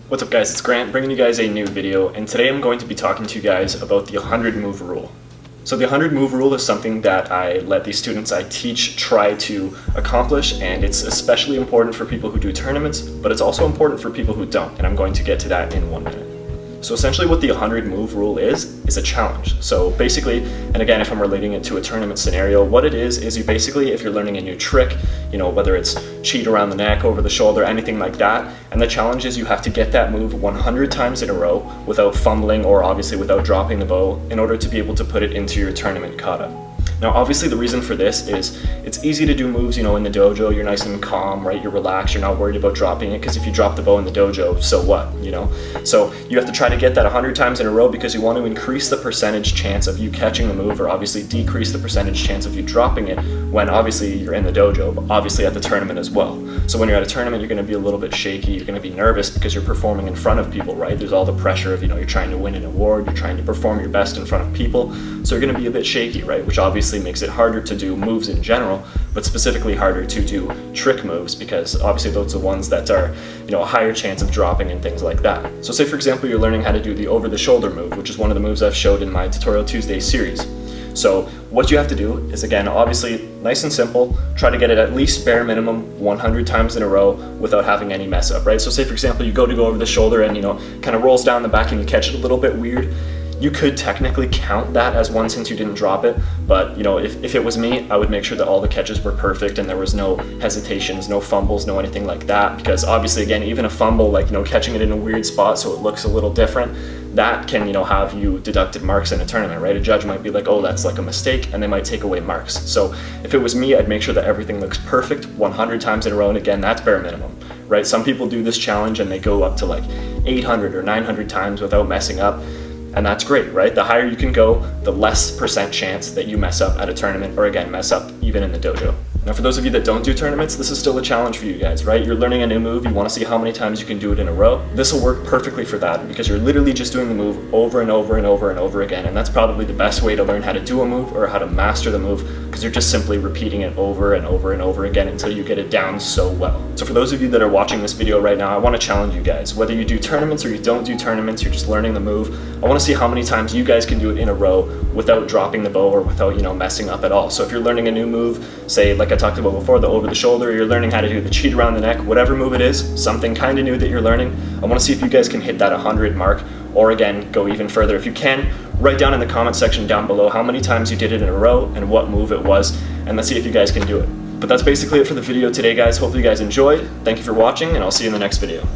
What's up guys, it's Grant bringing you guys a new video, and today I'm going to be talking to you guys about the 100 move rule. So the 100 move rule is something that I let the students I teach try to accomplish, and it's especially important for people who do tournaments, but it's also important for people who don't, and I'm going to get to that in 1 minute. So essentially what the 100 move rule is a challenge. So basically, and again if I'm relating it to a tournament scenario, what it is you basically, if you're learning a new trick, whether it's cheat around the neck, over the shoulder, anything like that, and the challenge is you have to get that move 100 times in a row without fumbling or obviously without dropping the bow in order to be able to put it into your tournament kata. Now obviously the reason for this is it's easy to do moves, in the dojo, you're nice and calm, right? You're relaxed, you're not worried about dropping it, because if you drop the bow in the dojo, so what, So you have to try to get that 100 times in a row because you want to increase the percentage chance of you catching the move, or obviously decrease the percentage chance of you dropping it when obviously you're in the dojo, but obviously at the tournament as well. So when you're at a tournament, you're going to be a little bit shaky, you're going to be nervous because you're performing in front of people, right? There's all the pressure of, you're trying to win an award, you're trying to perform your best in front of people, so you're going to be a bit shaky, right? Which obviously makes it harder to do moves in general, but specifically harder to do trick moves because obviously those are the ones that are, a higher chance of dropping and things like that. So say for example, you're learning how to do the over the shoulder move, which is one of the moves I've showed in my Tutorial Tuesday series. So what you have to do is, again, obviously nice and simple, try to get it at least bare minimum 100 times in a row without having any mess up, right? So say for example, you go over the shoulder and, kind of rolls down the back and you catch it a little bit weird. You could technically count that as one since you didn't drop it, but if it was me, I would make sure that all the catches were perfect and there was no hesitations, no fumbles, no anything like that, because obviously again, even a fumble, like catching it in a weird spot so it looks a little different, that can have you deducted marks in a tournament, right? A judge might be like, oh, that's like a mistake, and they might take away marks. So if it was me, I'd make sure that everything looks perfect 100 times in a row, and again, that's bare minimum, right? Some people do this challenge and they go up to like 800 or 900 times without messing up. And that's great, right? The higher you can go, the less percent chance that you mess up at a tournament, or again, mess up even in the dojo. Now for those of you that don't do tournaments, this is still a challenge for you guys, right? You're learning a new move, you want to see how many times you can do it in a row. This will work perfectly for that because you're literally just doing the move over and over and over and over again, and that's probably the best way to learn how to do a move or how to master the move, because you're just simply repeating it over and over and over again until you get it down so well. So for those of you that are watching this video right now, I want to challenge you guys. Whether you do tournaments or you don't do tournaments, you're just learning the move, I want to see how many times you guys can do it in a row without dropping the bow or without, messing up at all. So if you're learning a new move, say like I talked about before, the over the shoulder, you're learning how to do the cheat around the neck, whatever move it is, something kind of new that you're learning, I want to see if you guys can hit that 100 mark, or again, go even further. If you can, write down in the comment section down below how many times you did it in a row and what move it was, and let's see if you guys can do it. But that's basically it for the video today, guys. Hopefully you guys enjoyed. Thank you for watching, and I'll see you in the next video.